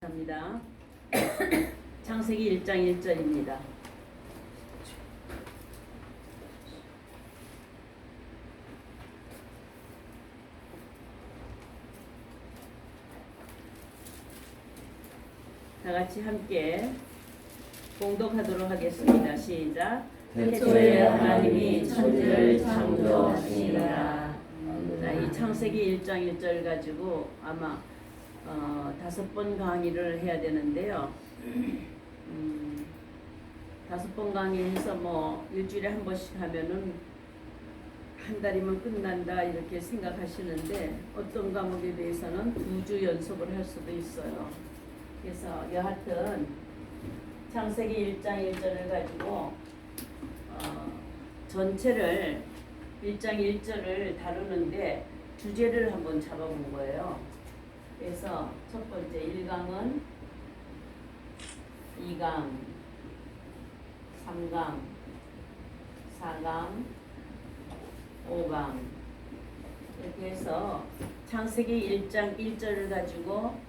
합니다. 창세기 1장 1절입니다. 다 같이 함께 봉독하도록 하겠습니다. 시작. 태초에 하나님이 천지를 창조하시니라. 자, 이 창세기 1장 1절 가지고 아마 5번 강의를 해야 되는데요. 5번 강의해서 뭐 일주일에 한 번씩 하면은 한 달이면 끝난다 이렇게 생각하시는데 어떤 과목에 대해서는 2주 연속을 할 수도 있어요. 그래서 여하튼 창세기 1장 1절을 가지고 전체를 1장 1절을 다루는데 주제를 한번 잡아본 거예요. 그래서 첫 번째 1강은 2강, 3강, 4강, 5강 이렇게 해서 창세기 1장 1절을 가지고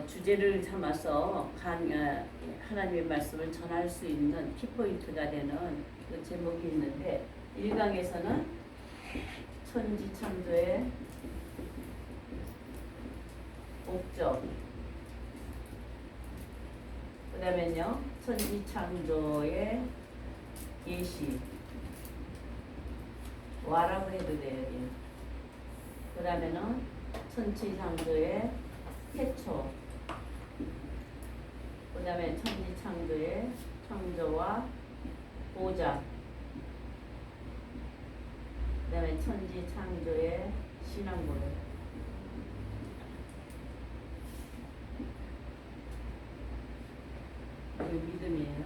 주제를 삼아서 하나님의 말씀을 전할 수 있는 키포인트가 되는 그 제목이 있는데 1강에서는 천지 창조의 목적, 그 다음에요 천지 창조의 예시, 와라고 해도 돼요. 그 다음에는 천지 창조의 태초, 그 다음에 천지 창조의 창조와 보작, 그 다음에 천지 창조의 신앙고백. 믿음이에요.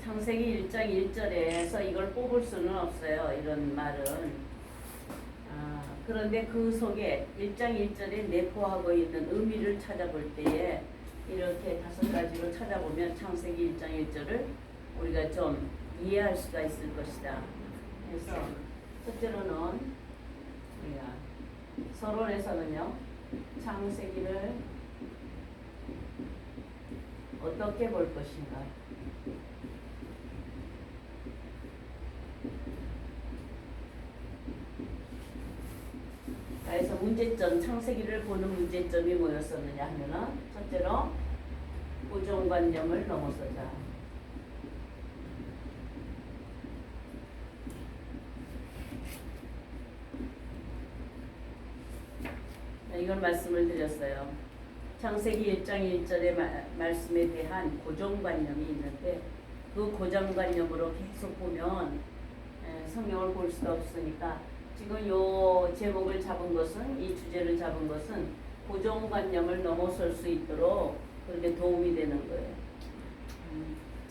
창세기 1장 1절에서 이걸 뽑을 수는 없어요. 이런 말은. 그런데 그 속에 1장 1절에 내포하고 있는 의미를 찾아볼 때에 이렇게 5가지로 찾아보면 창세기 1장 1절을 우리가 좀 이해할 수가 있을 것이다. 그래서 첫째로는 우리가 서론에서는요. 창세기를 어떻게 볼 것인가? 그래서 문제점, 창세기를 보는 문제점이 뭐였었느냐 하면은 첫째로 고정관념을 넘어서자. 이걸 말씀을 드렸어요. 창세기 1장 1절의 말씀에 대한 고정관념이 있는데 그 고정관념으로 계속 보면 성경을 볼 수가 없으니까 지금 요 제목을 잡은 것은, 이 주제를 잡은 것은 고정관념을 넘어설 수 있도록 그렇게 도움이 되는 거예요.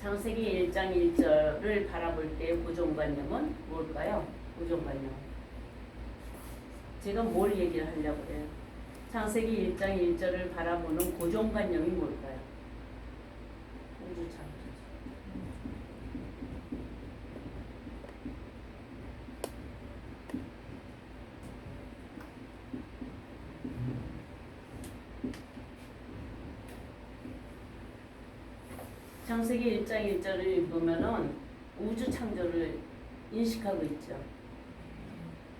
창세기 1장 1절을 바라볼 때의 고정관념은 뭘까요? 고정관념. 제가 뭘 얘기를 하려고 해요? 창세기 1장 1절을 바라보는 고정관념이 뭘까요? 우주창조. 창세기 1장 1절을 보면은 우주창조를 인식하고 있죠.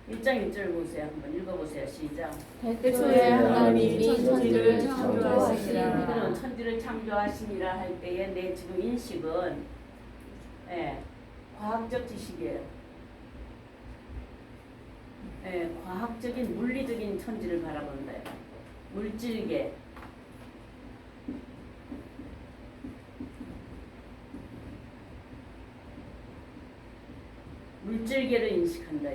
1장 1절 보세요. 한번 읽어보세요. 시작. 태초에 하나님이 천지를 창조하시니라. 천지를 창조하시니라 할 때에 내 지금 인식은 과학적 지식이에요. 과학적인 물리적인 천지를 바라본다. 물질계. 물질계를 인식한다.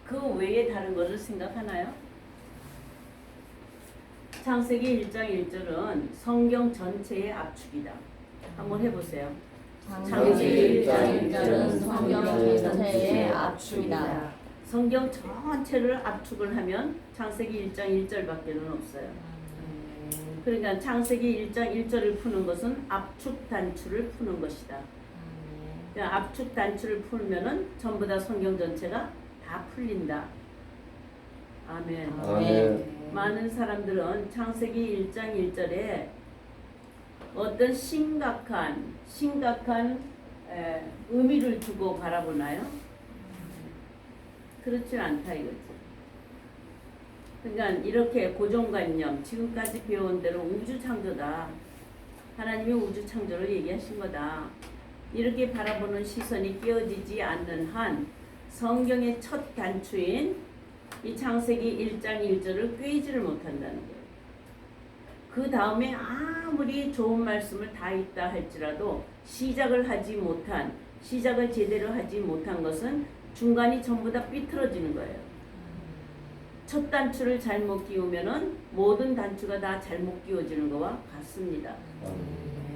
그 외에 다른 것을 생각하나요? 창세기 1장 1절은 성경 전체의 압축이다. 한번 해보세요. 창세기 1장 1절은 성경 전체의 압축이다. 성경 전체를 압축을 하면 창세기 1장 1절밖에는 없어요. 그러니까 창세기 1장 1절을 푸는 것은 압축 단추를 푸는 것이다. 그러니까 압축 단추를 풀면은 전부 다 성경 전체가 다 풀린다. 아멘. 아멘. 많은 사람들은 창세기 1장 1절에 어떤 심각한 의미를 두고 바라보나요? 그렇진 않다 이거지. 그러니까 이렇게 고정관념, 지금까지 배운 대로 우주 창조다. 하나님이 우주 창조를 얘기하신 거다. 이렇게 바라보는 시선이 끼어지지 않는 한 성경의 첫 단추인 이 창세기 1장 1절을 꿰지를 못한다는 거예요. 그 다음에 아무리 좋은 말씀을 다 있다 할지라도 시작을 제대로 하지 못한 것은 중간이 전부 다 삐뚤어지는 거예요. 첫 단추를 잘못 끼우면은 모든 단추가 다 잘못 끼워지는 것과 같습니다.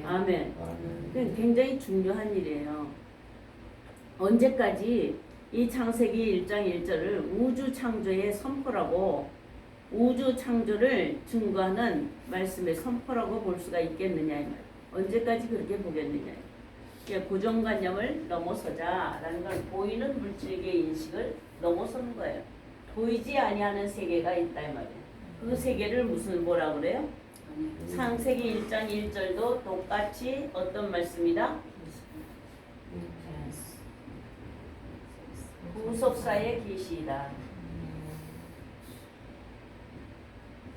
아멘. 굉장히 중요한 일이에요. 언제까지 이 창세기 1장 1절을 우주 창조의 선포라고, 우주 창조를 증거하는 말씀의 선포라고 볼 수가 있겠느냐 이 말. 언제까지 그렇게 보겠느냐. 고정관념을 넘어서자라는 건 보이는 물질계 인식을 넘어서는 거예요. 보이지 아니하는 세계가 있다 이 말이에요. 그 세계를 뭐라 그래요? 창세기 1장 1절도 똑같이 어떤 말씀이다? 구속사의 계시이다.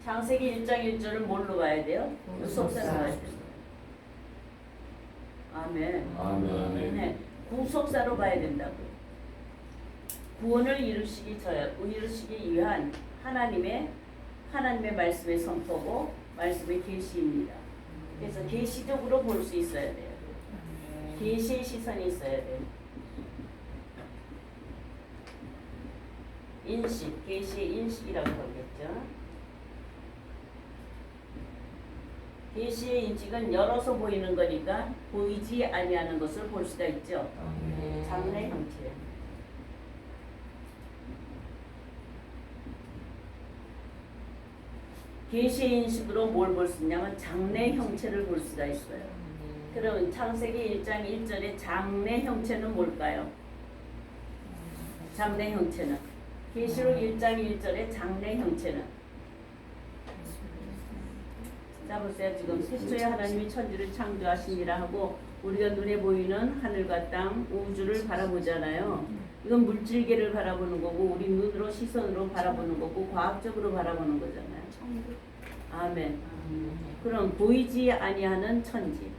창세기 1장 1절은 뭘로 봐야 돼요? 구속사로 봐야 돼요. 아멘. 아멘. 네, 구속사로 봐야 된다고요. 구원을 이루시기 위한 하나님의 말씀의 선포고 말씀의 계시입니다. 그래서 계시적으로 볼 수 있어야 돼요. 계시의 시선이 있어야 돼요. 인식, 계시의 인식이라고 그러겠죠. 계시의 인식은 열어서 보이는 거니까 보이지 아니하는 것을 볼 수가 있죠. 장래 형체. 계시의 인식으로 뭘 볼 수 있냐면 장래 형체를 볼 수가 있어요. 그럼 창세기 1장 1절의 장래 형체는 뭘까요? 장래 형체는 계시록 1장 1절의 장래 형체는 자 보세요. 지금 태초에 하나님이 천지를 창조하시니라 하고 우리가 눈에 보이는 하늘과 땅, 우주를 바라보잖아요. 이건 물질계를 바라보는 거고 우리 눈으로 시선으로 바라보는 거고 과학적으로 바라보는 거잖아요. 아멘. 그럼 보이지 아니하는 천지,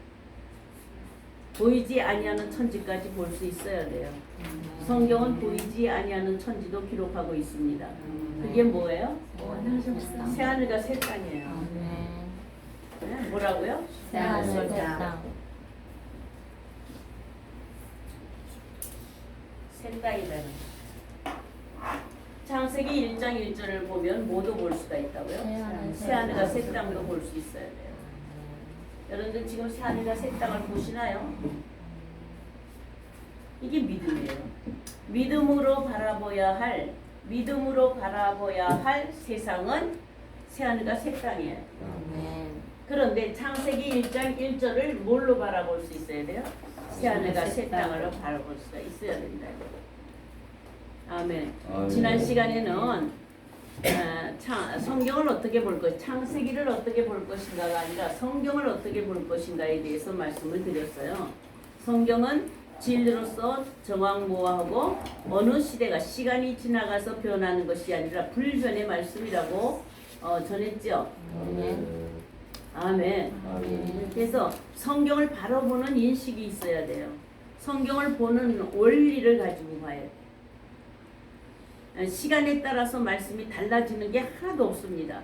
보이지 아니하는 천지까지 볼 수 있어야 돼요. 성경은 보이지 아니하는 천지도 기록하고 있습니다. 그게 뭐예요? 새하늘과 새 땅이에요. 네? 뭐라고요? 새하늘 새 땅. 새 땅이라는 창세기 1장 1절을 보면 모두 볼 수가 있다고요? 새하늘과 새 땅도 볼 수 있어야 돼요. 여러분들 지금 새하늘과 새 땅을 보시나요? 이게 믿음이에요. 믿음으로 바라봐야 할 세상은 새하늘과 새 땅이에요. 그런데 창세기 1장 1절을 뭘로 바라볼 수 있어야 돼요? 새하늘과 새 땅으로 바라볼 수가 있어야 된다. 아멘. 지난 시간에는 성경을 어떻게 볼 것, 창세기를 어떻게 볼 것인가가 아니라 성경을 어떻게 볼 것인가에 대해서 말씀을 드렸어요. 성경은 진리로서 정확무하고 어느 시간이 지나가서 변하는 것이 아니라 불변의 말씀이라고 전했죠. 아멘. 그래서 성경을 바라보는 인식이 있어야 돼요. 성경을 보는 원리를 가지고 봐야 돼요. 시간에 따라서 말씀이 달라지는 게 하나도 없습니다.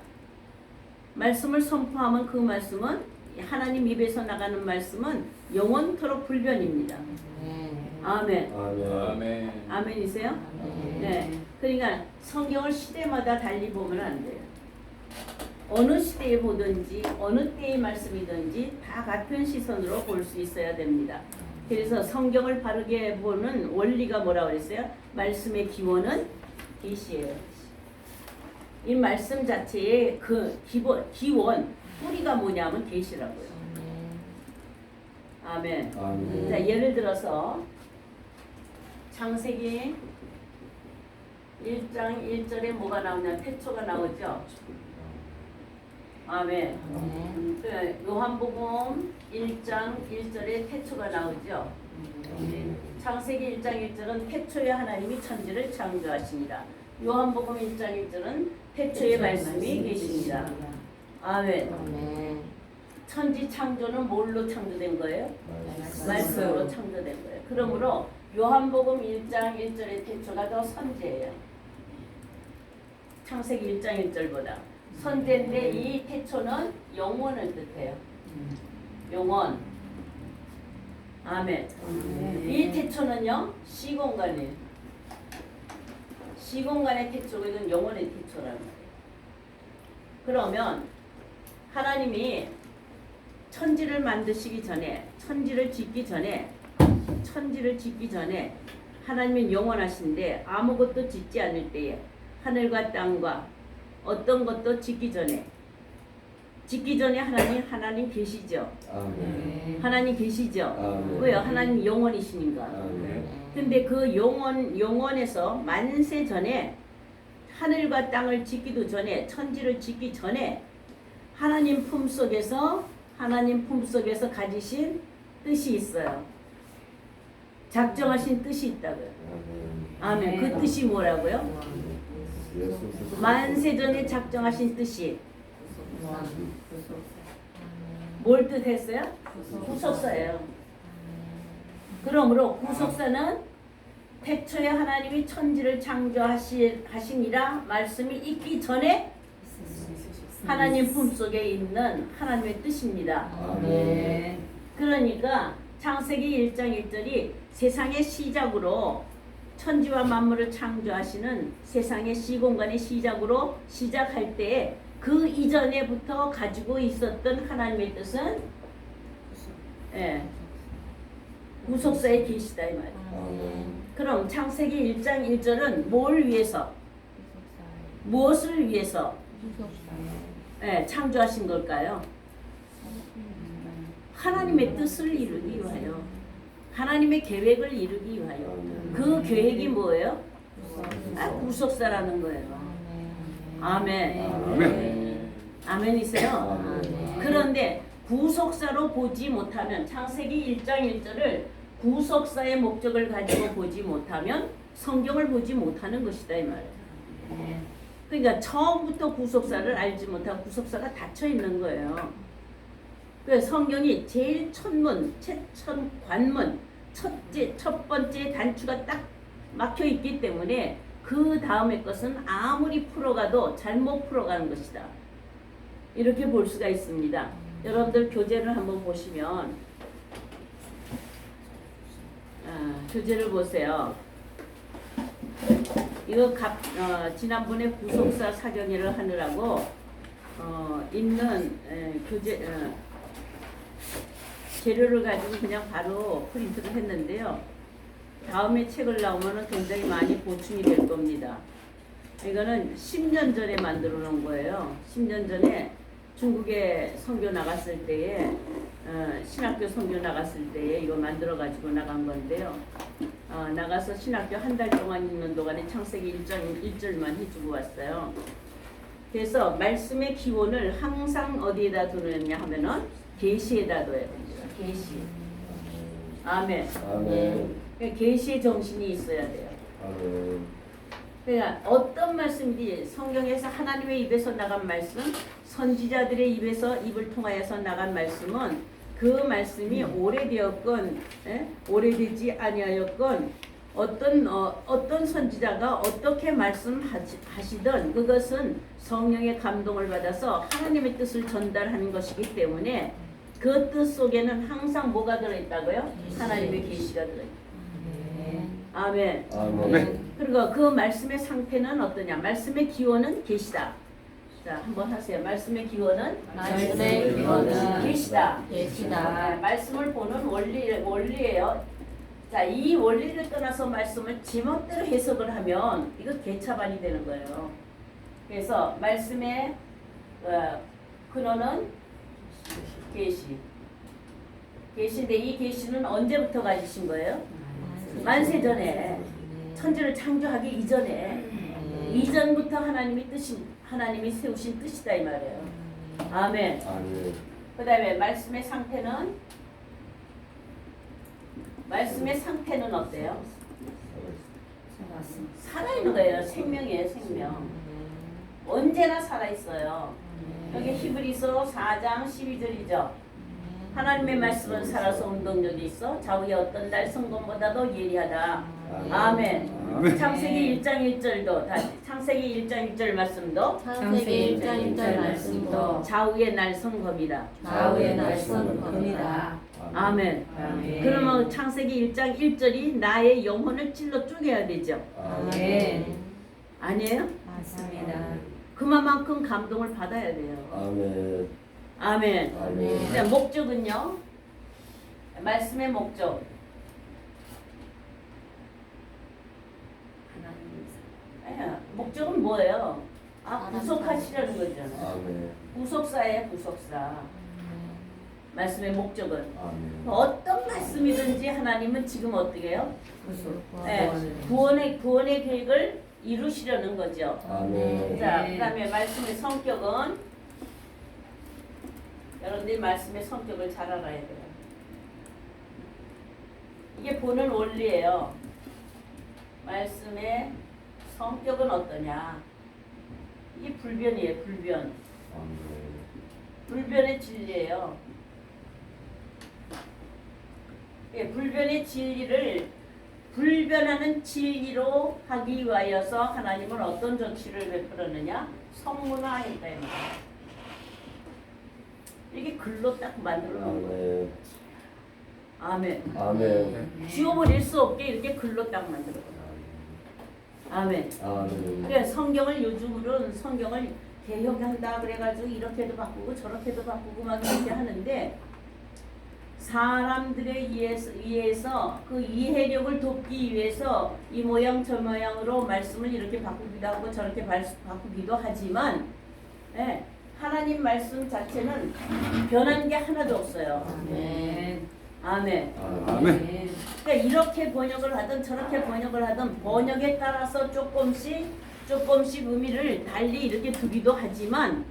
말씀을 선포하면 그 말씀은 하나님 입에서 나가는 말씀은 영원토록 불변입니다. 아멘. 아멘. 아멘이세요? 네. 그러니까 성경을 시대마다 달리 보면 안 돼요. 어느 시대에 보든지 어느 때의 말씀이든지 다 같은 시선으로 볼 수 있어야 됩니다. 그래서 성경을 바르게 보는 원리가 뭐라고 그랬어요? 말씀의 기원은 계시예요. 이 말씀 자체의 그 기원 뿌리가 뭐냐면 계시라고요. 아멘. 아멘. 자, 예를 들어서 창세기 1장 1절에 뭐가 나오냐? 태초가 나오죠. 아멘. 요한복음 1장 1절에 태초가 나오죠. 창세기 1장 1절은 태초에 하나님이 천지를 창조하십니다. 요한복음 1장 1절은 태초에 말씀이 계십니다. 아멘. 아멘. 천지 창조는 뭘로 창조된 거예요? 말씀으로 창조된 거예요. 그러므로 요한복음 1장 1절의 태초가 더 선제예요. 창세기 1장 1절보다 선제인데 이 태초는 영원을 뜻해요. 영원. 아멘. 이 태초는요 시공간이에요. 시공간의 태초거든 영원의 태초라는 거예요. 그러면 하나님이 천지를 만드시기 전에 천지를 짓기 전에 하나님은 영원하신데 아무것도 짓지 않을 때에 하늘과 땅과 어떤 것도 짓기 전에 하나님 계시죠. 하나님 계시죠. 왜요? 하나님 영원이시니까. 근데 그 영원에서 만세 전에 하늘과 땅을 짓기도 전에 천지를 짓기 전에 하나님 품속에서 가지신 뜻이 있어요. 작정하신 뜻이 있다고요. 아멘. 그 뜻이 뭐라고요? 만세 전에 작정하신 뜻이 뭘 뜻했어요? 구속사예요. 그러므로 구속사는 태초에 하나님이 천지를 창조하시니라 말씀이 있기 전에 하나님 품속에 있는 하나님의 뜻입니다. 아멘. 그러니까 창세기 1장 1절이 세상의 시작으로 천지와 만물을 창조하시는 세상의 시공간의 시작으로 시작할 때 그 이전에부터 가지고 있었던 하나님의 뜻은 구속사에 계시다 이 말이에요. 그럼 창세기 1장 1절은 뭘 위해서 무엇을 위해서 창조하신 걸까요? 하나님의 뜻을 이루기 위하여 하나님의 계획을 이루기 위하여 그 계획이 뭐예요? 구속사라는 거예요. 아멘. 아멘이세요? 그런데 구속사로 보지 못하면 창세기 1장 1절을 구속사의 목적을 가지고 보지 못하면 성경을 보지 못하는 것이다 이 말이에요. 그러니까 처음부터 구속사를 알지 못하고 구속사가 닫혀 있는 거예요. 그래서 성경이 제일 첫문, 관문, 첫 번째 단추가 딱 막혀 있기 때문에 그 다음의 것은 아무리 풀어가도 잘못 풀어가는 것이다. 이렇게 볼 수가 있습니다. 여러분들 교재를 한번 보시면 교재를 보세요. 이거 지난번에 구속사 사경회를 하느라고 있는 교재 재료를 가지고 그냥 바로 프린트를 했는데요. 다음에 책을 나오면 굉장히 많이 보충이 될 겁니다. 이거는 10년 전에 만들어 놓은 거예요. 10년 전에 중국에 선교 나갔을 때에 신학교 선교 나갔을 때에 이거 만들어 가지고 나간 건데요. 나가서 신학교 한 달 동안 있는 동안에 창세기 1절만 해주고 왔어요. 그래서 말씀의 기원을 항상 어디에다 두느냐 하면은 계시에다 둬야 됩니다. 계시. 아멘. 계시의 정신이 있어야 돼요. 그러니까 어떤 말씀인지 성경에서 하나님의 입에서 나간 말씀, 선지자들의 입을 통하여서 나간 말씀은 그 말씀이 오래되었건 오래되지 아니하였건 어떤 선지자가 어떻게 말씀하시든 그것은 성령의 감동을 받아서 하나님의 뜻을 전달하는 것이기 때문에 그 뜻 속에는 항상 뭐가 들어있다고요? 하나님의 계시가 들어있다. 아멘. 그리고 그 말씀의 상태는 어떠냐? 말씀의 기원은 계시다. 자, 한번 하세요. 말씀의 기원은 계시다. 말씀을 보는 원리예요. 자, 이 원리를 떠나서 말씀을 제멋대로 해석을 하면 이거 개차반이 되는 거예요. 그래서 말씀의 근원은 계시인데 이 계시는 언제부터 가지신 거예요? 만세 전에 천지를 창조하기 이전에 이전부터 하나님이 세우신 뜻이다 이 말이에요. 아멘. 아멘. 그다음에 말씀의 상태는 어때요? 살아있는 거예요. 생명이에요, 생명. 언제나 살아있어요. 여기 히브리서 4장 12절이죠. 하나님의 말씀은 살아서 운동력이 있어 좌우의 어떤 날성검보다도 예리하다. 아멘. 창세기 1장 1절도 다시 창세기 1장 1절 말씀도 창세기 1장 1절 말씀도 좌우의 날성검이다. 좌우의 날성검이다. 아멘. 아멘. 그러면 창세기 1장 1절이 나의 영혼을 찔러 쪼개야 되죠. 아멘. 아니에요? 맞습니다. 그만큼 감동을 받아야 돼요. 아멘. 아멘. 아멘. 그다음 목적은요. 말씀의 목적. 목적은 뭐예요? 구속하시려는 거잖아요. 아멘. 구속사예요, 구속사. 말씀의 목적은 아멘. 어떤 말씀이든지 하나님은 지금 어떻게 해요? 네, 구원. 구원의 계획을 이루시려는 거죠. 아멘. 자, 그다음에 말씀의 성격은 여러분들이 말씀의 성격을 잘 알아야 돼요. 이게 보는 원리예요. 말씀의 성격은 어떠냐? 이게 불변이에요, 불변. 아멘. 불변의 진리예요. 예, 불변의 진리를 불변하는 진리로 하기 위하여서 하나님은 어떤 조치를 베풀었느냐? 성문화했다. 이게 글로 딱 만들어 놓은 거예요. 아멘. 아멘. 아멘. 지워버릴 수 없게 이렇게 글로 딱 만들어 놓은 거예요. 아멘. 아멘. 그러니까 성경을 요즘으로는 성경을 개혁한다 그래가지고 이렇게도 바꾸고 저렇게도 바꾸고 막 이렇게 하는데 사람들에 의해서 그 이해력을 돕기 위해서 이 모양 저 모양으로 말씀을 이렇게 바꾸기도 하고 저렇게 바꾸기도 하지만 예, 하나님 말씀 자체는 변한 게 하나도 없어요. 아멘. 아멘. 아멘. 그러니까 이렇게 번역을 하든 저렇게 번역을 하든 번역에 따라서 조금씩 의미를 달리 이렇게 두기도 하지만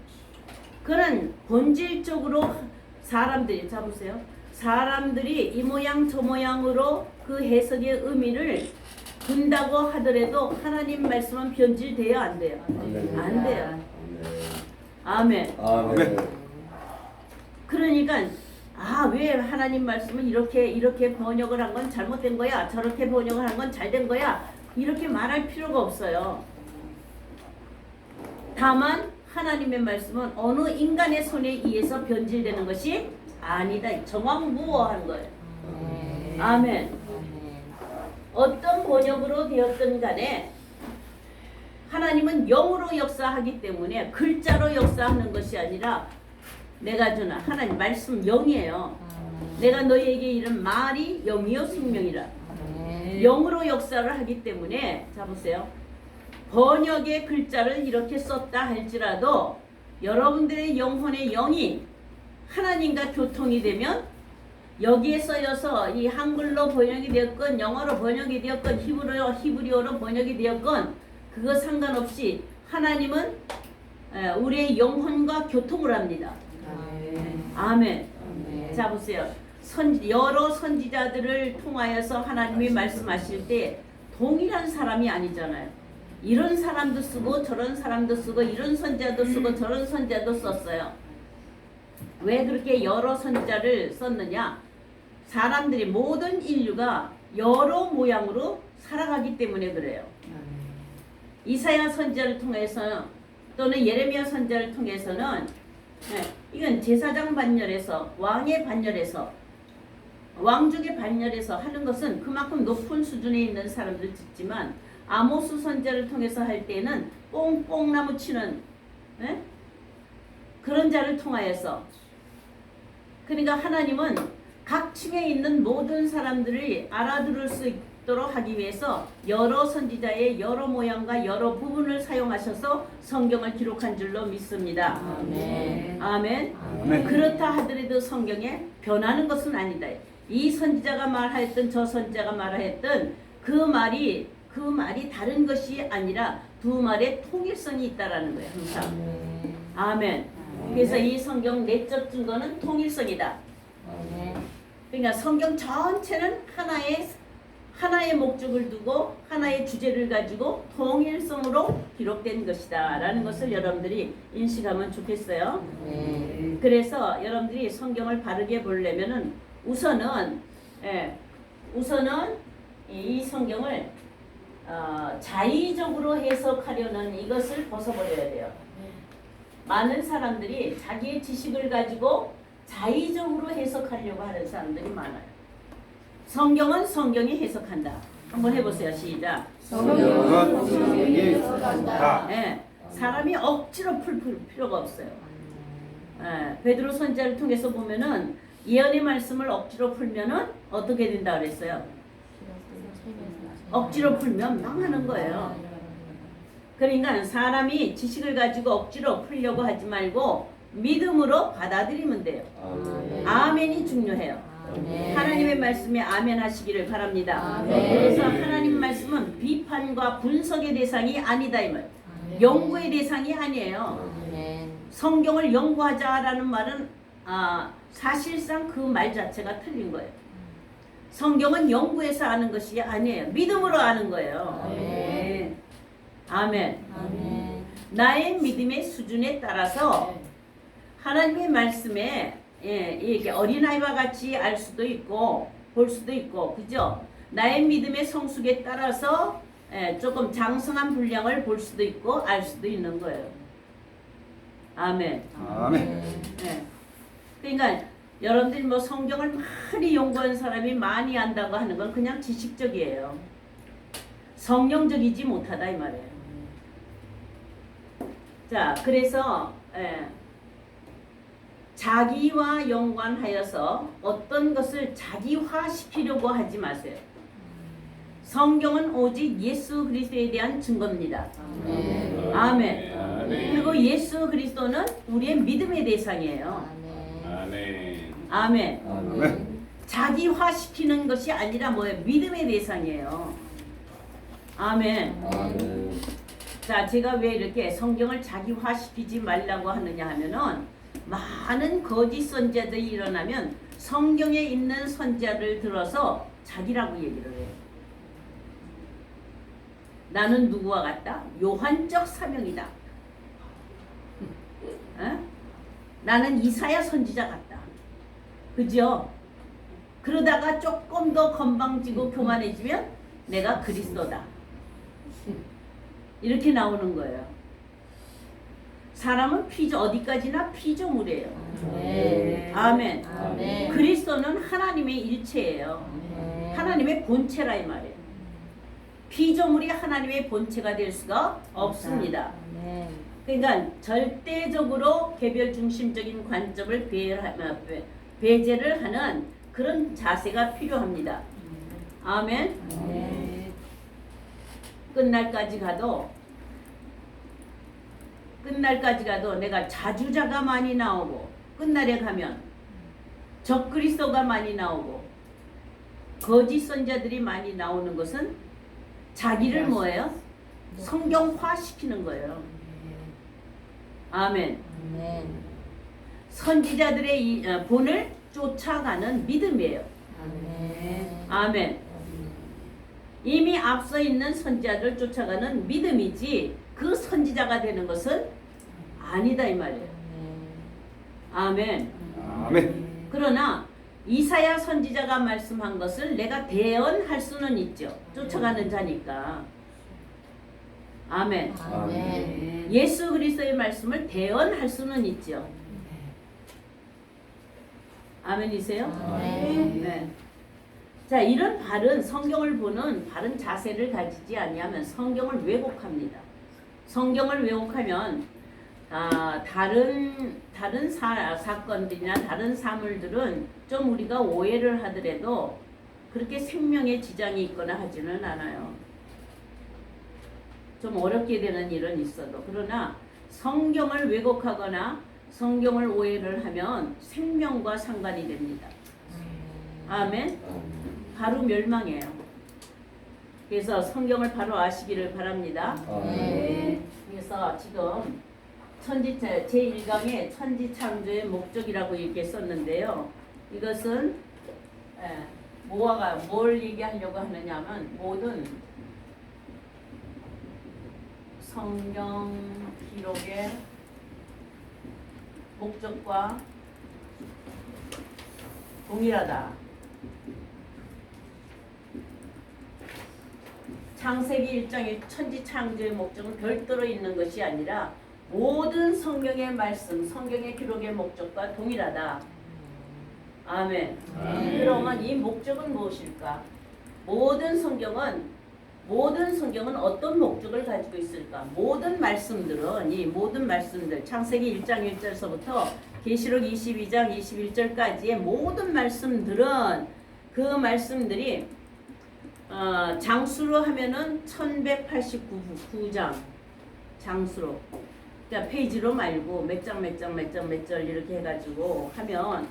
그는 본질적으로 사람들이 잡으세요. 사람들이 이 모양 저 모양으로 그 해석의 의미를 둔다고 하더라도 하나님 말씀은 변질돼야 안 돼요. 안 돼요. 아멘. 아멘. 그러니까 왜 하나님 말씀은 이렇게 번역을 한 건 잘못된 거야. 저렇게 번역을 한 건 잘된 거야. 이렇게 말할 필요가 없어요. 다만 하나님의 말씀은 어느 인간의 손에 의해서 변질되는 것이 아니다. 정확무어한 거예요. 아멘. 어떤 번역으로 되었든 간에 하나님은 영으로 역사하기 때문에 글자로 역사하는 것이 아니라 내가 주는 하나님 말씀 영이에요. 내가 너희에게 이른 말이 영이요 생명이라. 영으로 역사를 하기 때문에 자 보세요. 번역의 글자를 이렇게 썼다 할지라도 여러분들의 영혼의 영이 하나님과 교통이 되면 여기에 써여서 이 한글로 번역이 되었건 영어로 번역이 되었건 히브리어로 번역이 되었건 그거 상관없이 하나님은 우리의 영혼과 교통을 합니다. 아멘. 자 보세요. 여러 선지자들을 통하여서 하나님이 말씀하실 때 동일한 사람이 아니잖아요. 이런 사람도 쓰고 저런 사람도 쓰고 이런 선지자도 쓰고 저런 선지자도 썼어요. 왜 그렇게 여러 선지자를 썼느냐? 사람들이 모든 인류가 여러 모양으로 살아가기 때문에 그래요. 이사야 선지자를 통해서 또는 예레미야 선지자를 통해서는 이건 제사장 반열에서 왕의 반열에서 왕족의 반열에서 하는 것은 그만큼 높은 수준에 있는 사람들 짓지만 아모스 선지자를 통해서 할 때는 뽕뽕나무 치는 그런 자를 통하여서 그러니까 하나님은 각 층에 있는 모든 사람들이 알아들을 수 있도록 하기 위해서 여러 선지자의 여러 모양과 여러 부분을 사용하셔서 성경을 기록한 줄로 믿습니다. 아멘. 아멘. 아멘. 그렇다 하더라도 성경에 변하는 것은 아니다. 이 선지자가 말하였던 저 선지자가 말하였던 그 말이 다른 것이 아니라 두 말에 통일성이 있다라는 거예요. 항상. 아멘. 아멘. 그래서 이 성경 내적 증거는 통일성이다. 아멘. 그러니까 성경 전체는 하나의 목적을 두고 하나의 주제를 가지고 통일성으로 기록된 것이다라는 것을 여러분들이 인식하면 좋겠어요. 네. 그래서 여러분들이 성경을 바르게 보려면은 우선은 이 성경을 자의적으로 해석하려는 이것을 벗어버려야 돼요. 많은 사람들이 자기의 지식을 가지고 자의적으로 해석하려고 하는 사람들이 많아요. 성경은 성경이 해석한다. 한번 해보세요. 시작. 성경은 성경이 해석한다. 사람이 억지로 풀 필요가 없어요. 베드로 선지자를 통해서 보면은 예언의 말씀을 억지로 풀면은 어떻게 된다 그랬어요? 억지로 풀면 망하는 거예요. 그러니까 사람이 지식을 가지고 억지로 풀려고 하지 말고 믿음으로 받아들이면 돼요. 아멘이 중요해요. 아멘. 하나님의 말씀에 아멘 하시기를 바랍니다. 아멘. 그래서 하나님 말씀은 비판과 분석의 대상이 아니다 이 말. 연구의 대상이 아니에요. 아멘. 성경을 연구하자라는 말은 사실상 그 말 자체가 틀린 거예요. 성경은 연구해서 아는 것이 아니에요. 믿음으로 아는 거예요. 아멘. 아멘. 아멘. 나의 믿음의 수준에 따라서 하나님의 말씀에 이게 어린아이와 같이 알 수도 있고 볼 수도 있고 그죠? 나의 믿음의 성숙에 따라서 조금 장성한 분량을 볼 수도 있고 알 수도 있는 거예요. 아멘. 아멘. 그러니까 여러분들이 뭐 성경을 많이 연구한 사람이 많이 안다고 하는 건 그냥 지식적이에요. 성령적이지 못하다 이 말이에요. 자, 그래서 자기와 연관하여서 어떤 것을 자기화시키려고 하지 마세요. 성경은 오직 예수 그리스도에 대한 증거입니다. 아멘. 아멘. 그리고 예수 그리스도는 우리의 믿음의 대상이에요. 아멘. 아멘. 아멘. 자기화시키는 것이 아니라 뭐예요? 믿음의 대상이에요. 아멘. 아멘. 자, 제가 왜 이렇게 성경을 자기화시키지 말라고 하느냐 하면은 많은 거짓 선지자들이 일어나면 성경에 있는 선지자를 들어서 자기라고 얘기를 해요. 나는 누구와 같다? 요한적 사명이다. 나는 이사야 선지자 같다. 그죠? 그러다가 조금 더 건방지고 교만해지면 내가 그리스도다. 이렇게 나오는 거예요. 사람은 어디까지나 피조물이에요. 아멘. 아멘. 아멘. 그리스도는 하나님의 일체예요. 아멘. 하나님의 본체라 이 말이에요. 피조물이 하나님의 본체가 될 수가 없습니다. 아멘. 그러니까 절대적으로 개별 중심적인 관점을 배제를 하는 그런 자세가 필요합니다. 아멘. 아멘. 끝날까지 가도 내가 자주자가 많이 나오고 끝날에 가면 적그리스도가 많이 나오고 거짓 선자들이 많이 나오는 것은 자기를 뭐예요? 성경화시키는 거예요. 아멘. 아멘. 선지자들의 이 본을 쫓아가는 믿음이에요. 아멘. 아멘. 이미 앞서 있는 선지자들 쫓아가는 믿음이지 그 선지자가 되는 것은 아니다 이 말이에요. 아멘. 아멘. 그러나 이사야 선지자가 말씀한 것을 내가 대언할 수는 있죠. 쫓아가는 자니까. 아멘. 아멘. 예수 그리스도의 말씀을 대언할 수는 있죠. 아멘이세요? 아멘. 네. 자, 이런 바른 성경을 보는 바른 자세를 가지지 아니하면 성경을 왜곡합니다. 성경을 왜곡하면 다른 사건들이나 다른 사물들은 좀 우리가 오해를 하더라도 그렇게 생명에 지장이 있거나 하지는 않아요. 좀 어렵게 되는 일은 있어도 그러나 성경을 왜곡하거나 성경을 오해를 하면 생명과 상관이 됩니다. 아멘. 바로 멸망해요. 그래서 성경을 바로 아시기를 바랍니다. 아멘. 그래서 지금 천지체 제1강에 천지창조의 목적이라고 이렇게 썼는데요. 이것은 모아가 뭘 얘기하려고 하느냐면 모든 성경 기록의 목적과 동일하다. 창세기 1장의 천지창조의 목적은 별도로 있는 것이 아니라 모든 성경의 말씀, 성경의 기록의 목적과 동일하다. 아멘. 그러면 이 목적은 무엇일까? 모든 성경은 어떤 목적을 가지고 있을까? 모든 말씀들은 이 모든 말씀들 창세기 1장 1절서부터 계시록 22장 21절까지의 모든 말씀들은 그 말씀들이 장수로 하면은 1189장 장수로, 그러니까 페이지로 말고 몇 장 이렇게 해가지고 하면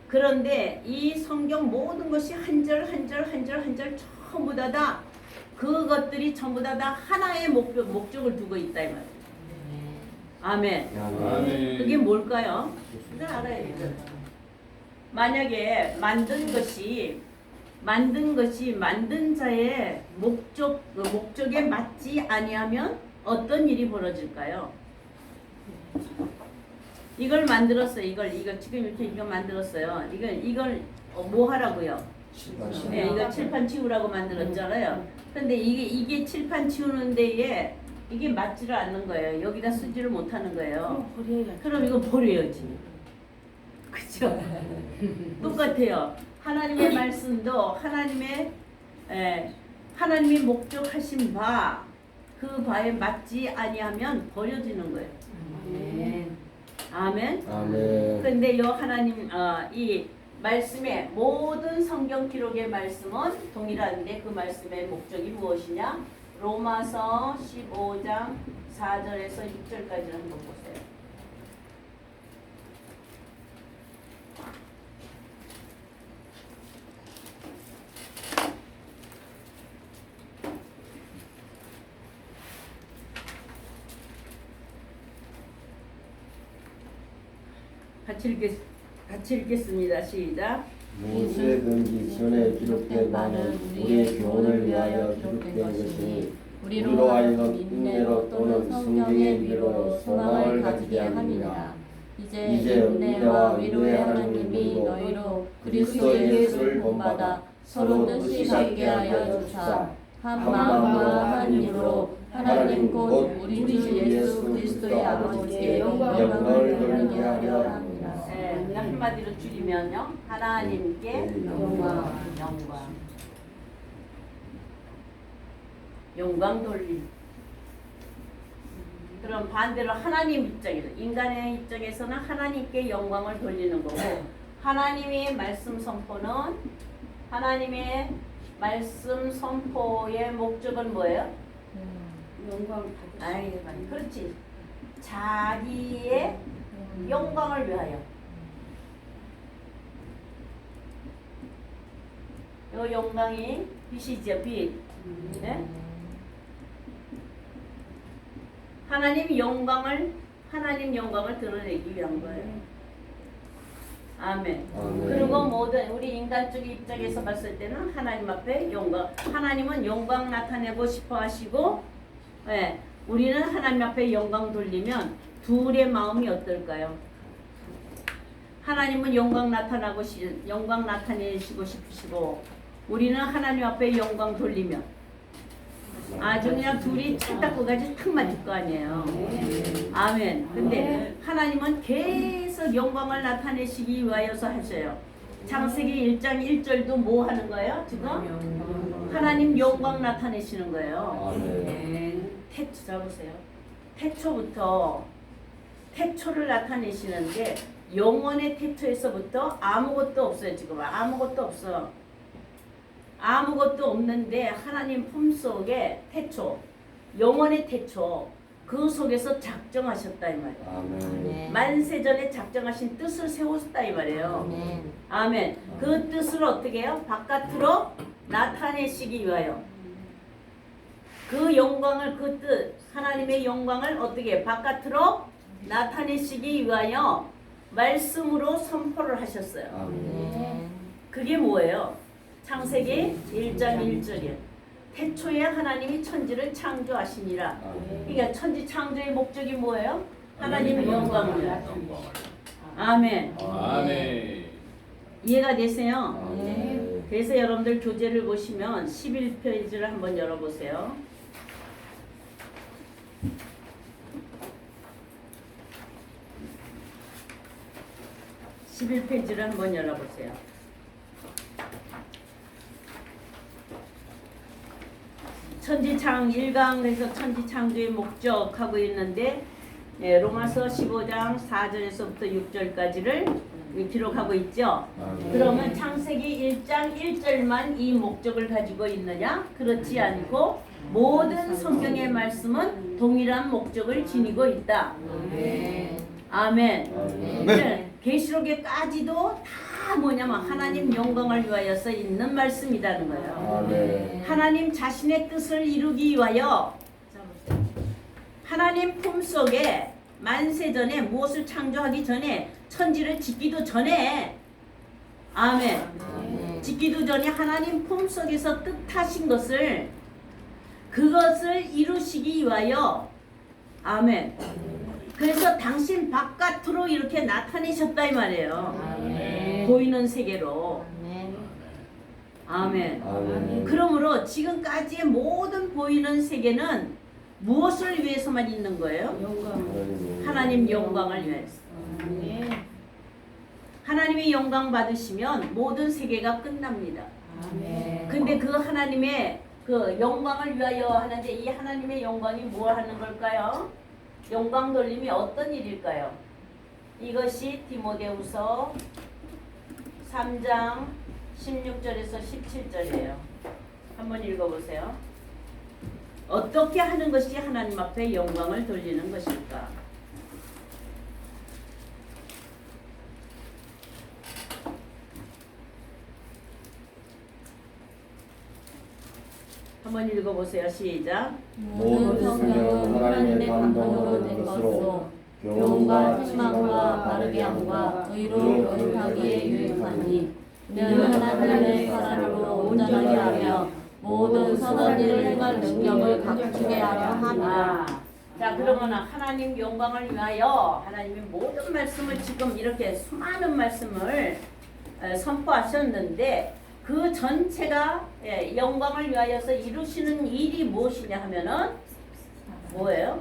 그런데 이 성경 모든 것이 한 절 전부 다 그것들이 전부 다 하나의 목적을 두고 있다 이 말이에요. 아멘. 아멘. 그게 뭘까요? 이걸 알아야 돼요. 만약에 만든 것이 만든 자의 목적에 맞지 아니하면 어떤 일이 벌어질까요? 이걸 만들었어요. 이걸 지금 이렇게 이거 만들었어요. 이걸 뭐 하라고요? 네, 이거 칠판 치우라고 만들었잖아요. 근데 이게 칠판 치우는 데에 이게 맞지를 않는 거예요. 여기다 쓰지를 못하는 거예요. 그럼 이거 버려야지. 그죠? 똑같아요. 하나님의 말씀도 하나님이 목적하신 그 바에 맞지 아니하면 버려지는 거예요. 아멘. 아멘. 근데 요 하나님 이 말씀의 모든 성경 기록의 말씀은 동일한데 그 말씀의 목적이 무엇이냐? 로마서 15장 4절에서 6절까지를 한번 보세요. 같이 읽겠습니다. 시작. 무엇이든지 전에 기록된 바는 우리의 교훈을 위하여 기록된 것이니 우리로 하여금 인내로 또는 성경의 위로 소망을 가지게 함이니라. 이제 은혜와 위로의 하나님이 너희로 그리스도 예수를 본받아 서로 뜻이 같게 하여 주사 한 마음으로 한 입으로 하나님 곧 우리 주 예수 그리스도의 아버지께 영광을 돌리게 하려 합니다. 그냥 한마디로 줄이면요. 하나님께 영광 돌림. 그럼 반대로 하나님 입장에서 인간의 입장에서는 하나님께 영광을 돌리는 거고 하나님의 말씀 선포는 하나님의 말씀 선포의 목적은 뭐예요? 영광 받으시는. 그렇지. 자기의 영광을 위하여. 요 영광이 빛이죠, 빛. 네? 하나님 영광을 드러내기 위한 거예요. 아멘. 그리고 모든 우리 인간적인 입장에서 봤을 때는 하나님 앞에 영광. 하나님은 영광 나타내고 싶어 하시고, 우리는 하나님 앞에 영광 돌리면 둘의 마음이 어떨까요? 하나님은 영광 나타내시고 싶으시고, 우리는 하나님 앞에 영광 돌리면 아주 그냥 둘이 찰떡같이 탁 맞을 거 아니에요. 아멘. 근데 하나님은 계속 영광을 나타내시기 위하여서 하셔요. 창세기 1장 1절도 뭐 하는 거예요? 지금 하나님 영광 나타내시는 거예요. 태초 잡으세요. 태초를 나타내시는데 영원의 태초에서부터 아무것도 없어요. 지금 아무것도 없어. 아무것도 없는데 하나님 품속에 태초, 영원의 태초, 그 속에서 작정하셨다 이 말이에요. 아멘. 만세전에 작정하신 뜻을 세우셨다 이 말이에요. 아멘. 아멘. 그 뜻을 어떻게 해요? 바깥으로 나타내시기 위하여. 그 영광을 그 뜻 하나님의 영광을 어떻게 해요? 바깥으로 나타내시기 위하여 말씀으로 선포를 하셨어요. 아멘. 그게 뭐예요? 창세기 1장 1절이에요. 태초에 하나님이 천지를 창조하시니라. 그러니까 천지 창조의 목적이 뭐예요? 하나님의 영광을 위하여. 아멘. 아멘. 이해가 되세요? 아멘. 그래서 여러분들 교재를 보시면 11페이지를 한번 열어보세요. 11페이지를 한번 열어보세요. 천지창 1강에서 천지창조의 목적하고 있는데 로마서 15장 4절에서부터 6절까지를 기록하고 있죠. 그러면 창세기 1장 1절만 이 목적을 가지고 있느냐? 그렇지 않고 모든 성경의 말씀은 동일한 목적을 지니고 있다. 아멘. 아멘. 계시록에까지도 다 뭐냐면 하나님 영광을 위하여서 있는 말씀이라는 거예요. 아멘. 하나님 자신의 뜻을 이루기 위하여 하나님 품속에 만세전에 무엇을 창조하기 전에 천지를 짓기도 전에 아멘. 짓기도 전에 하나님 품속에서 뜻하신 것을 그것을 이루시기 위하여 아멘. 그래서 당신 바깥으로 이렇게 나타내셨다 이 말이에요. 보이는 세계로. 아멘. 아멘. 그러므로 지금까지의 모든 보이는 세계는 무엇을 위해서만 있는 거예요? 하나님 영광을 위해서. 하나님의 영광 받으시면 모든 세계가 끝납니다. 근데 그 하나님의 그 영광을 위하여 하는데 이 하나님의 영광이 뭘 하는 걸까요? 영광 돌림이 어떤 일일까요? 이것이 디모데후서 3장 16절에서 17절이에요. 한번 읽어보세요. 어떻게 하는 것이 하나님 앞에 영광을 돌리는 것일까? 한번 읽어보세요. 시작. 모든 성경은 하나님의 감동으로 된 것으로 교훈과 책망과 바르게 함과 의로 교육하기에 유익하니 이는 하나님의 사람으로 온전하게 하며 모든 선한 일을 행할 능력을 갖추게 하려 함이라. 자, 그러면 하나님 영광을 위하여 하나님의 모든 말씀을 지금 이렇게 수많은 말씀을 선포하셨는데 그 전체가 영광을 위하여서 이루시는 일이 무엇이냐 하면은 뭐예요?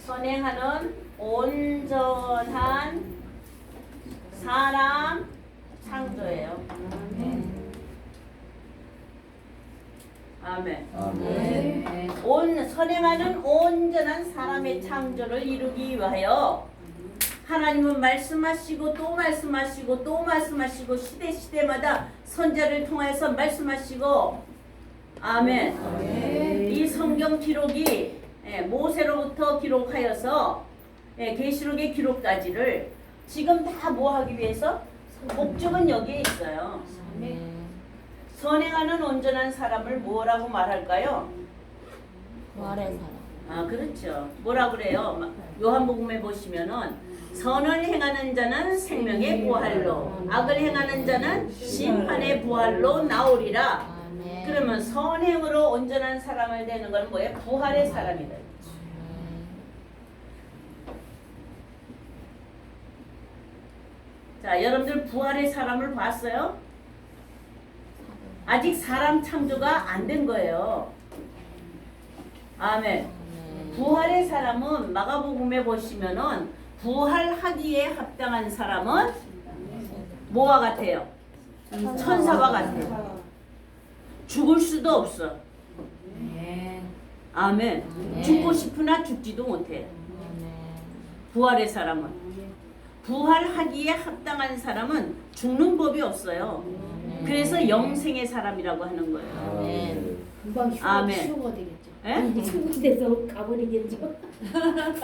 선행하는 온전한 사람 창조예요. 아멘. 아멘. 선행하는 온전한 사람의 창조를 이루기 위하여 하나님은 말씀하시고 또 말씀하시고 또 말씀하시고 시대마다 선자를 통해서 말씀하시고 아멘. 이 성경 기록이 모세로부터 기록하여서 계시록의 기록까지를 지금 다 뭐 하기 위해서 목적은 여기에 있어요. 선행하는 온전한 사람을 뭐라고 말할까요? 부활의 사람. 그렇죠. 뭐라 그래요? 요한복음에 보시면은 선을 행하는 자는 생명의 부활로, 악을 행하는 자는 심판의 부활로 나오리라. 그러면 선행으로 온전한 사람을 되는 건 뭐예요? 부활의 사람이다. 자, 여러분들 부활의 사람을 봤어요? 아직 사람 창조가 안 된 거예요. 아멘. 부활의 사람은 마가복음에 보시면은 부활하기에 합당한 사람은 뭐와 같아요? 천사와 같아요. 죽을 수도 없어. 아멘. 죽고 싶으나 죽지도 못해. 부활의 사람은 부활하기에 합당한 사람은 죽는 법이 없어요. 그래서 영생의 사람이라고 하는 거예요. 아멘. 금방 아멘. 휴가 되겠죠. 예? 천국에서 가버리겠죠.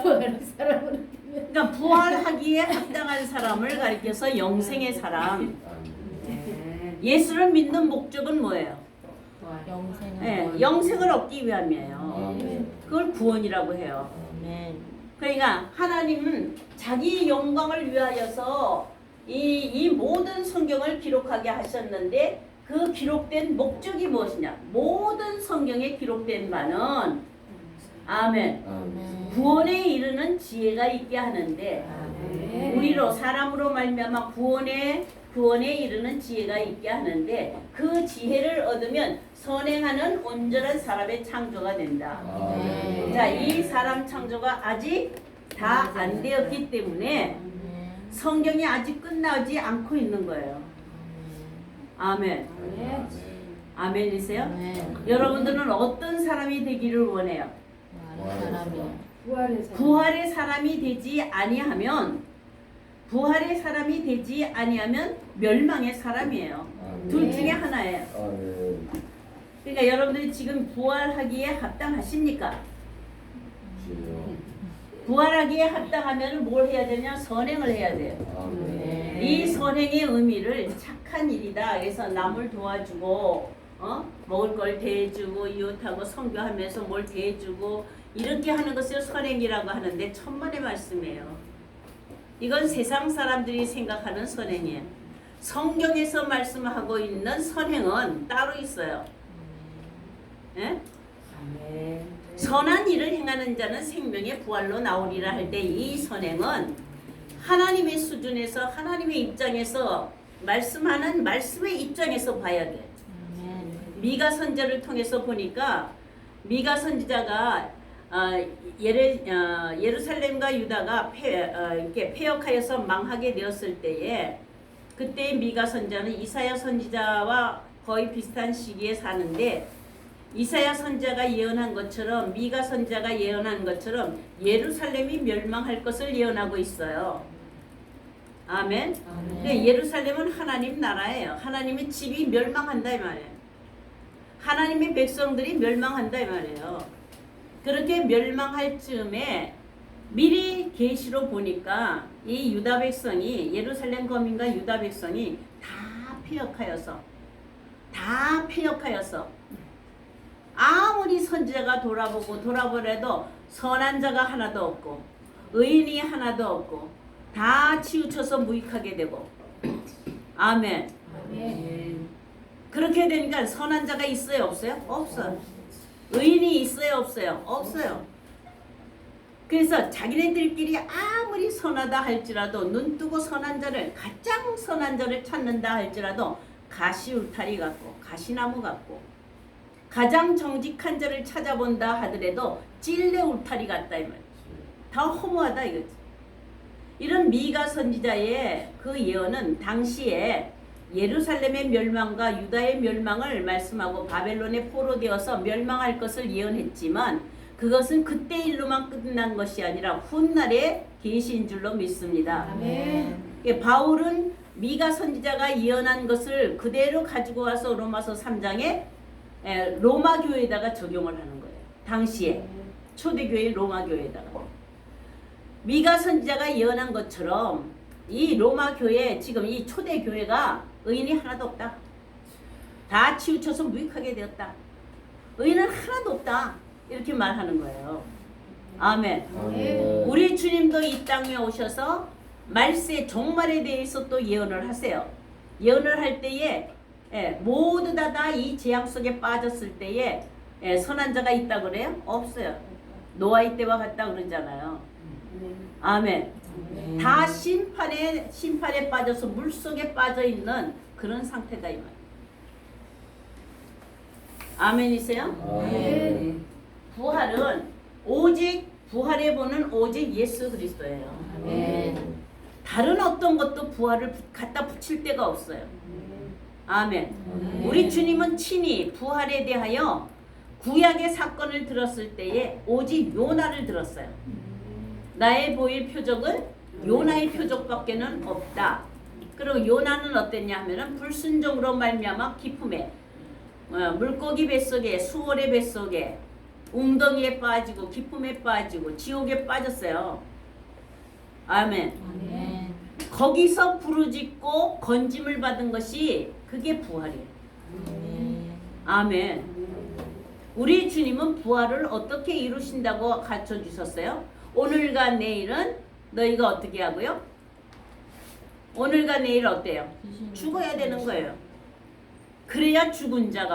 부활한 사람은 그러니까 부활하기에 합당한 사람을 가리켜서 영생의 사람. 예수를 믿는 목적은 뭐예요? 영생은 예, 영생을 얻기 위함이에요. 아멘. 그걸 구원이라고 해요. 아멘. 그러니까 하나님은 자기 영광을 위하여서 이 모든 성경을 기록하게 하셨는데 그 기록된 목적이 무엇이냐? 모든 성경에 기록된 바는 아멘. 아멘. 구원에 이르는 지혜가 있게 하는데 우리로 사람으로 말미암아 구원에 이르는 지혜가 있게 하는데 그 지혜를 얻으면 선행하는 온전한 사람의 창조가 된다. 아멘. 자, 이 사람 창조가 아직 다 안 되었기 때문에 성경이 아직 끝나지 않고 있는 거예요. 아멘. 아멘이세요? 아멘. 여러분들은 어떤 사람이 되기를 원해요? 사람이 부활의 사람. 부활의 사람이 되지 아니하면 멸망의 사람이에요. 둘 중에 하나예요. 아멘. 그러니까 여러분들이 지금 부활하기에 합당하십니까? 주여. 부활하기에 합당하면 뭘 해야 되냐? 선행을 해야 돼요. 아멘. 이 선행의 의미를 착한 일이다. 그래서 남을 도와주고 먹을 걸 대해주고 이웃하고 선교하면서 뭘 대해주고 이렇게 하는 것을 선행이라고 하는데 천만의 말씀이에요. 이건 세상 사람들이 생각하는 선행이에요. 성경에서 말씀하고 있는 선행은 따로 있어요. 예? 선한 일을 행하는 자는 생명의 부활로 나오리라 할 때 이 선행은 하나님의 수준에서 하나님의 입장에서 말씀하는 말씀의 입장에서 봐야 돼. 미가 선지자를 통해서 보니까 미가 선지자가 예루살렘과 유다가 이렇게 패역하여서 망하게 되었을 때에 그때 미가 선지자는 이사야 선지자와 거의 비슷한 시기에 사는데 이사야 선지자가 예언한 것처럼 미가 선지자가 예언한 것처럼 예루살렘이 멸망할 것을 예언하고 있어요. 아멘. 근데 예루살렘은 하나님 나라예요. 하나님의 집이 멸망한다 이 말이에요. 하나님의 백성들이 멸망한다 이 말이에요. 그렇게 멸망할 즈음에 미리 계시로 보니까 이 유다 백성이 예루살렘 거민과 유다 백성이 다 패역하여서 아무리 선지자가 돌아보래도 선한 자가 하나도 없고 의인이 하나도 없고 다 치우쳐서 무익하게 되고 아멘. 그렇게 되니까 선한 자가 있어요 없어요? 없어요. 의인이 있어요 없어요? 없어요. 그래서 자기네들끼리 아무리 선하다 할지라도 눈뜨고 선한 자를 가장 선한 자를 찾는다 할지라도 가시울타리 같고 가시나무 같고 가장 정직한 자를 찾아본다 하더라도 찔레 울타리 같다 이 말. 다 허무하다 이거지. 이런 미가 선지자의 그 예언은 당시에 예루살렘의 멸망과 유다의 멸망을 말씀하고 바벨론에 포로되어서 멸망할 것을 예언했지만 그것은 그때 일로만 끝난 것이 아니라 훗날의 계시인 줄로 믿습니다. 아멘. 바울은 미가 선지자가 예언한 것을 그대로 가지고 와서 로마서 3장에 로마 교회에다가 적용을 하는 거예요. 당시에 초대교회 로마 교회에다가 미가 선지자가 예언한 것처럼 이 로마 교회 지금 이 초대 교회가 의인이 하나도 없다. 다 치우쳐서 무익하게 되었다. 의인은 하나도 없다. 이렇게 말하는 거예요. 아멘. 아멘. 우리 주님도 이 땅에 오셔서 말세 종말에 대해서 또 예언을 하세요. 예언을 할 때에 모두 다 이 재앙 속에 빠졌을 때에 선한 자가 있다 그래요? 없어요. 노아의 때와 같다 그러잖아요. 아멘. 다 심판에 빠져서 물 속에 빠져 있는 그런 상태다 이 말. 아멘이세요? 아멘. 부활은 오직 부활해 보는 오직 예수 그리스도예요. 아멘. 다른 어떤 것도 부활을 갖다 붙일 데가 없어요. 아멘. 아멘. 우리 주님은 친히 부활에 대하여 구약의 사건을 들었을 때에 오직 요나를 들었어요. 나의 보일 표적은 요나의 표적밖에는 없다. 그리고 요나는 어땠냐 하면은 불순종으로 말미암아 기품에 물고기 뱃속에 수월의 뱃속에 웅덩이에 빠지고 기품에 빠지고 지옥에 빠졌어요. 아멘. 아멘. 거기서 부르짖고 건짐을 받은 것이 그게 부활이에요. 아멘. 아멘. 우리 주님은 부활을 어떻게 이루신다고 가르쳐 주셨어요? 오늘과 내일은 너희가 어떻게 하고요? 오늘과 내일 어때요? 죽어야 되는 거예요. 그래야 죽은 자가